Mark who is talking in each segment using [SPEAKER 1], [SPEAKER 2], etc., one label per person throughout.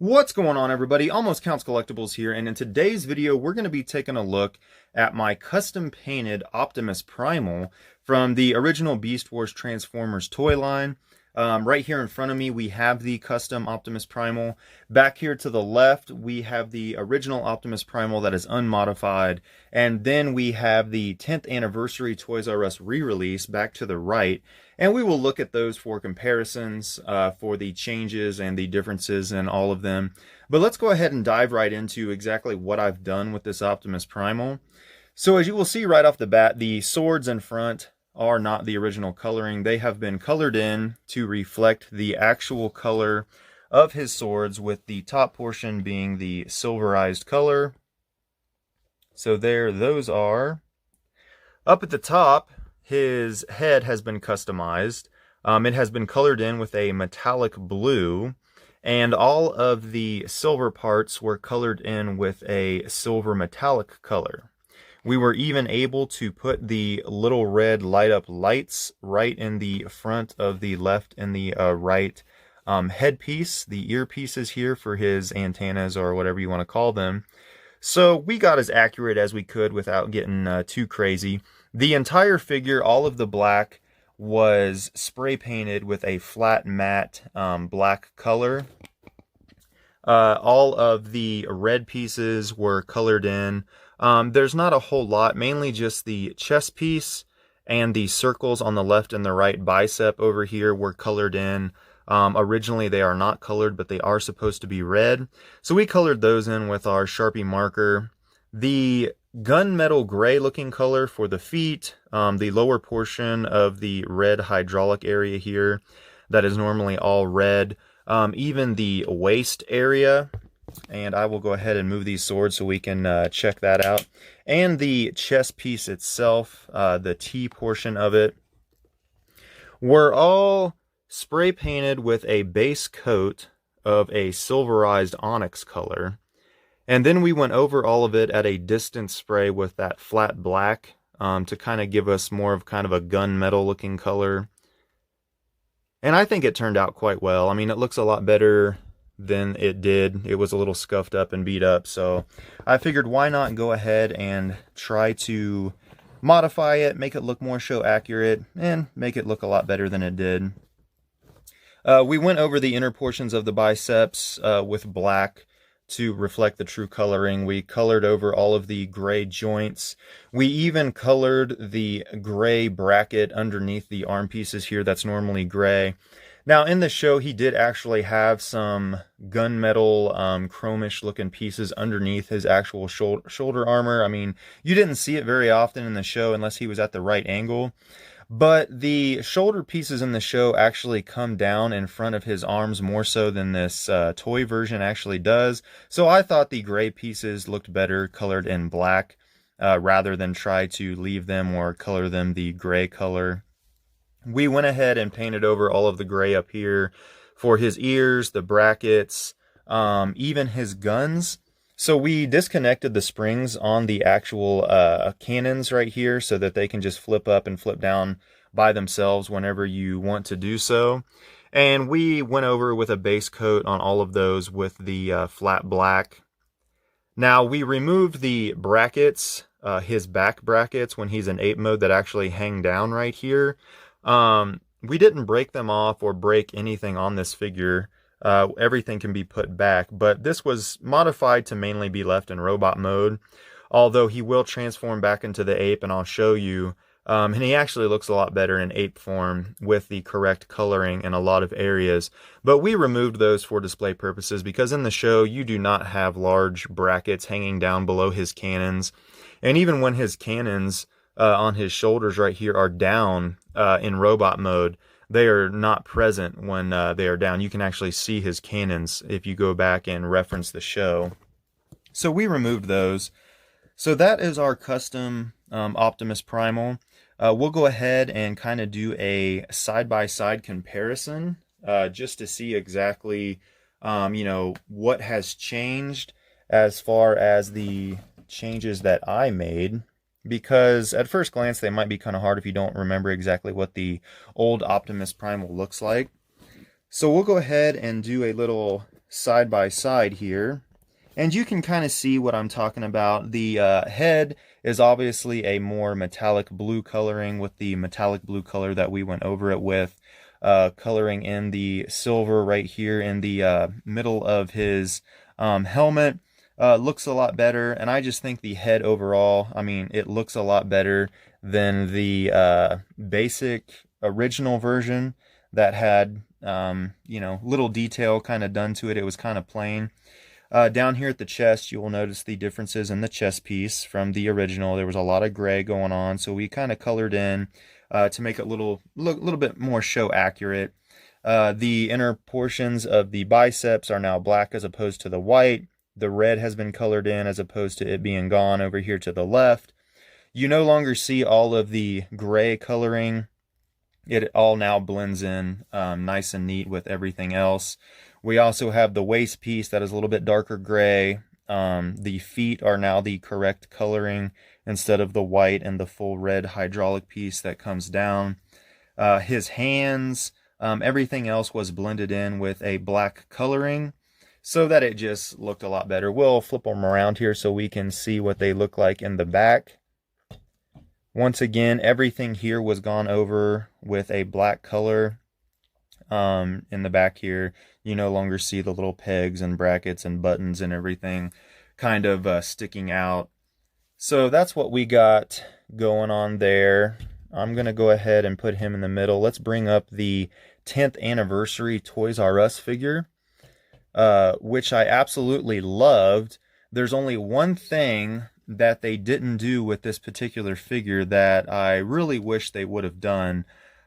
[SPEAKER 1] What's going on, everybody? Almost Counts Collectibles here, and in today's video we're going to be taking a look at my custom painted Optimus Primal from the original Beast Wars Transformers toy line. Right here in front of me we have the custom Optimus Primal. Back here to the left we have the original Optimus Primal that is unmodified, and then we have the 10th anniversary Toys R Us re-release back to the right. And we will look at those for comparisons, for the changes and the differences in all of them. But let's go ahead and dive right into exactly what I've done with this Optimus Primal. So as you will see right off the bat, the swords in front are not the original coloring. They have been colored in to reflect the actual color of his swords, with the top portion being the silverized color. So there those are. Up at the top, his head has been customized. It has been colored in with a metallic blue, and all of the silver parts were colored in with a silver metallic color. We were even able to put the little red light up lights right in the front of the left and the right headpiece, the earpieces here for his antennas or whatever you want to call them. So we got as accurate as we could without getting too crazy. The entire figure, all of the black, was spray painted with a flat matte black color. All of the red pieces were colored in. There's not a whole lot, mainly just the chest piece and the circles on the left and the right bicep over here were colored in. Originally they are not colored, but they are supposed to be red. So we colored those in with our Sharpie marker. The gunmetal gray looking color for the feet, the lower portion of the red hydraulic area here that is normally all red, even the waist area, and I will go ahead and move these swords so we can check that out, and the chest piece itself, the T portion of it, were all spray painted with a base coat of a silverized onyx color. And then we went over all of it at a distance spray with that flat black to kind of give us more of kind of a gunmetal looking color. And I think it turned out quite well. I mean, it looks a lot better than it did. It was a little scuffed up and beat up. So I figured why not go ahead and try to modify it, make it look more show accurate, and make it look a lot better than it did. We went over the inner portions of the biceps with black to reflect the true coloring. We colored over all of the gray joints. We even colored the gray bracket underneath the arm pieces here that's normally gray. Now in the show he did actually have some gunmetal chromish looking pieces underneath his actual shoulder armor. I mean, you didn't see it very often in the show unless he was at the right angle. But the shoulder pieces in the show actually come down in front of his arms more so than this toy version actually does. So I thought the gray pieces looked better colored in black rather than try to leave them or color them the gray color. We went ahead and painted over all of the gray up here for his ears, the brackets, even his guns. So we disconnected the springs on the actual cannons right here so that they can just flip up and flip down by themselves whenever you want to do so. And we went over with a base coat on all of those with the flat black. Now we removed the brackets, his back brackets when he's in ape mode that actually hang down right here. We didn't break them off or break anything on this figure. Everything can be put back, but this was modified to mainly be left in robot mode, although he will transform back into the ape, and I'll show you. And he actually looks a lot better in ape form with the correct coloring in a lot of areas. But we removed those for display purposes because in the show you do not have large brackets hanging down below his cannons. And even when his cannons on his shoulders right here are down in robot mode, they are not present when they are down. You can actually see his cannons if you go back and reference the show. So we removed those. So that is our custom Optimus Primal. We'll go ahead and kind of do a side-by-side comparison just to see exactly, what has changed as far as the changes that I made. Because at first glance they might be kind of hard if you don't remember exactly what the old Optimus Primal looks like. So we'll go ahead and do a little side by side here. And you can kind of see what I'm talking about. The head is obviously a more metallic blue coloring with the metallic blue color that we went over it with. Coloring in the silver right here in the middle of his helmet. Looks a lot better, and I just think the head overall, I mean, it looks a lot better than the basic original version that had, little detail kind of done to it. It was kind of plain. Down here at the chest, you will notice the differences in the chest piece from the original. There was a lot of gray going on, so we kind of colored in to make it look a little bit more show accurate. The inner portions of the biceps are now black as opposed to the white. The red has been colored in as opposed to it being gone over here to the left. You no longer see all of the gray coloring. It all now blends in nice and neat with everything else. We also have the waist piece that is a little bit darker gray. The feet are now the correct coloring instead of the white and the full red hydraulic piece that comes down. His hands, everything else was blended in with a black coloring so that it just looked a lot better. We'll flip them around here so we can see what they look like in the back. Once again, everything here was gone over with a black color. In the back here, you no longer see the little pegs and brackets and buttons and everything kind of sticking out. So that's what we got going on there. I'm going to go ahead and put him in the middle. Let's bring up the 10th anniversary Toys R Us figure, which I absolutely loved. There's only one thing that they didn't do with this particular figure that I really wish they would have done.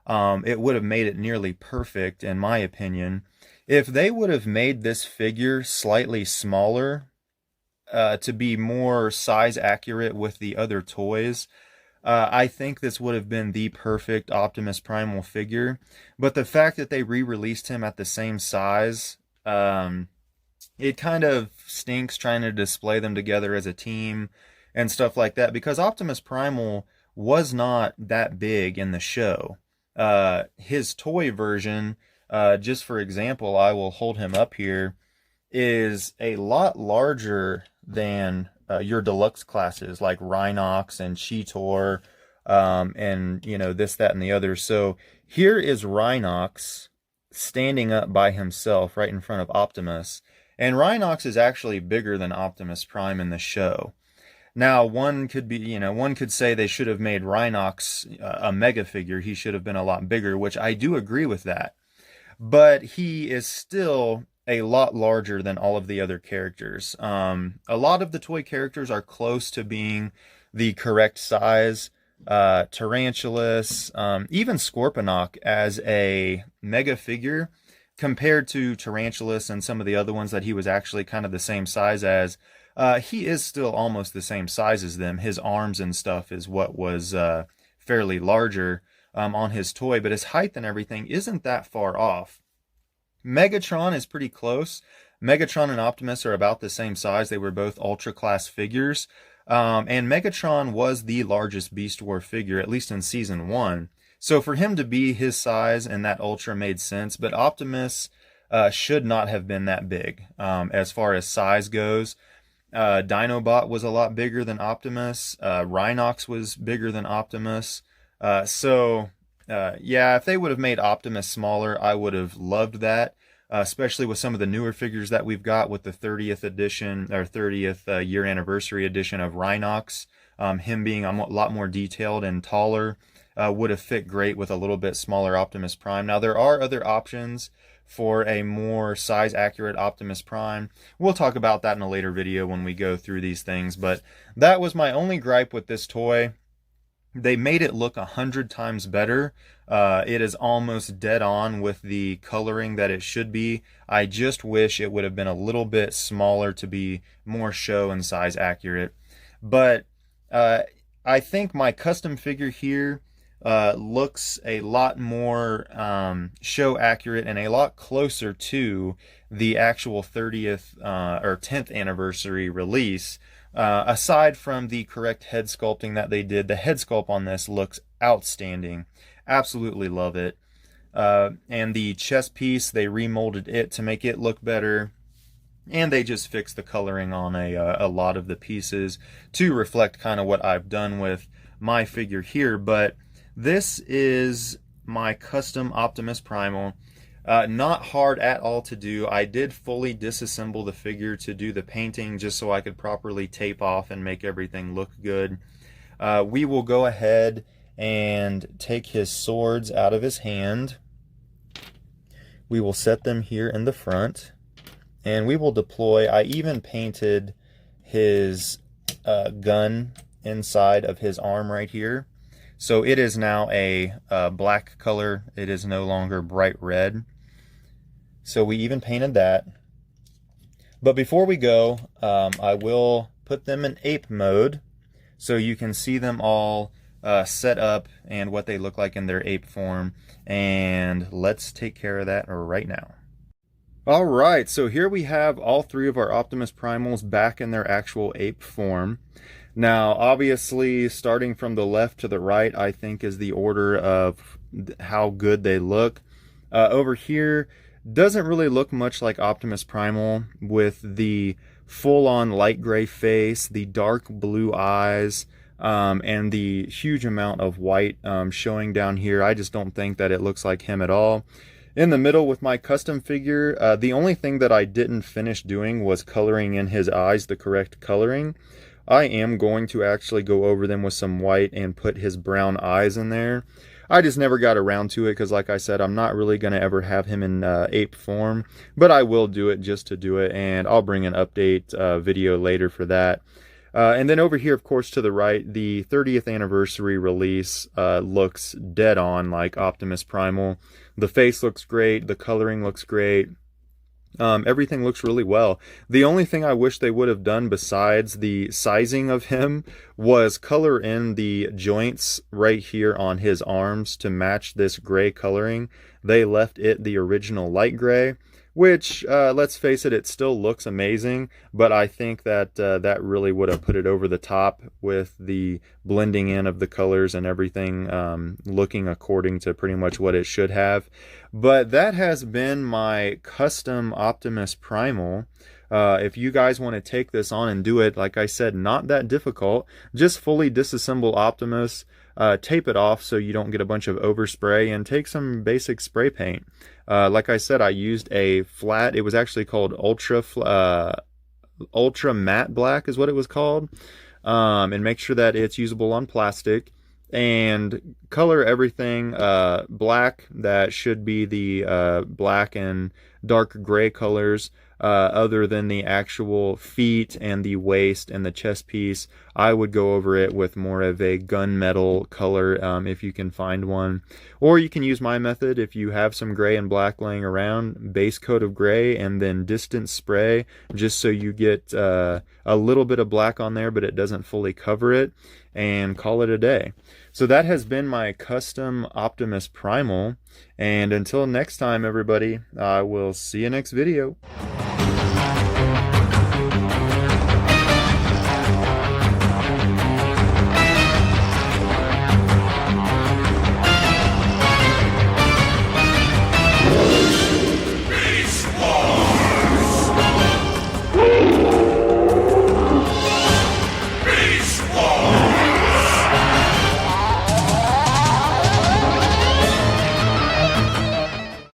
[SPEAKER 1] It would have made it nearly perfect, in my opinion. If they would have made this figure slightly smaller to be more size accurate with the other toys, I think this would have been the perfect Optimus Primal figure. But the fact that they re-released him at the same size, it kind of stinks trying to display them together as a team and stuff like that, because Optimus Primal was not that big in the show. His toy version, just for example, I will hold him up here, is a lot larger than your deluxe classes like Rhinox and Cheetor, and this, that, and the other. So here is Rhinox standing up by himself right in front of Optimus, and Rhinox is actually bigger than Optimus Prime in the show. Now, one could say they should have made Rhinox a mega figure. He should have been a lot bigger, which I do agree with that. But he is still a lot larger than all of the other characters. A lot of the toy characters are close to being the correct size. Tarantulas, even Scorponok as a mega figure, compared to Tarantulas and some of the other ones that he was actually kind of the same size as, he is still almost the same size as them. His arms and stuff is what was fairly larger on his toy, but his height and everything isn't that far off. Megatron is pretty close. Megatron and Optimus are about the same size. They were both Ultra Class figures. And Megatron was the largest Beast War figure, at least in Season 1. So for him to be his size and that Ultra made sense, but Optimus should not have been that big as far as size goes. Dinobot was a lot bigger than Optimus. Rhinox was bigger than Optimus. Yeah, if they would have made Optimus smaller, I would have loved that, especially with some of the newer figures that we've got with the 30th edition or 30th year anniversary edition of Rhinox. Him being a lot more detailed and taller would have fit great with a little bit smaller Optimus Prime. Now, there are other options for a more size-accurate Optimus Prime. We'll talk about that in a later video when we go through these things, but that was my only gripe with this toy. They made it look 100 times better. It is almost dead on with the coloring that it should be. I just wish it would have been a little bit smaller to be more show and size accurate. But I think my custom figure here looks a lot more show accurate and a lot closer to the actual 30th or 10th anniversary release. Aside from the correct head sculpting that they did, the head sculpt on this looks outstanding. Absolutely love it. And the chest piece, they remolded it to make it look better. and they just fix the coloring on a lot of the pieces to reflect kind of what I've done with my figure here. But this is my custom Optimus Primal. Not hard at all to do. I did fully disassemble the figure to do the painting just so I could properly tape off and make everything look good. We will go ahead and take his swords out of his hand. We will set them here in the front, and we will deploy. I even painted his gun inside of his arm right here. So it is now a black color. It is no longer bright red. So we even painted that. But before we go, I will put them in ape mode so you can see them all set up and what they look like in their ape form. And let's take care of that right now. All right, so here we have all three of our Optimus Primals back in their actual ape form. Now, obviously, starting from the left to the right, I think is the order of how good they look. Over here, doesn't really look much like Optimus Primal, with the full-on light gray face, the dark blue eyes, and the huge amount of white showing down here. I just don't think that it looks like him at all. In the middle with my custom figure, the only thing that I didn't finish doing was coloring in his eyes the correct coloring. I am going to actually go over them with some white and put his brown eyes in there. I just never got around to it because, like I said, I'm not really going to ever have him in ape form, but I will do it just to do it, and I'll bring an update video later for that. And then over here, of course, to the right, the 30th anniversary release looks dead on like Optimus Primal. The face looks great, the coloring looks great. Everything looks really well. The only thing I wish they would have done besides the sizing of him was color in the joints right here on his arms to match this gray coloring. They left it the original light gray, which, let's face it, it still looks amazing, but I think that that really would have put it over the top with the blending in of the colors and everything looking according to pretty much what it should have. But that has been my custom Optimus Primal. If you guys want to take this on and do it, like I said, not that difficult. Just fully disassemble Optimus, tape it off so you don't get a bunch of overspray, and take some basic spray paint. Like I said, I used a flat, it was actually called Ultra Matte Black is what it was called. And make sure that it's usable on plastic. And color everything black. That should be the black and dark gray colors. Other than the actual feet and the waist and the chest piece, I would go over it with more of a gunmetal color if you can find one. Or you can use my method if you have some gray and black laying around, base coat of gray and then distance spray, just so you get a little bit of black on there but it doesn't fully cover it, and call it a day. So that has been my custom Optimus Primal, and until next time everybody, I will see you next video.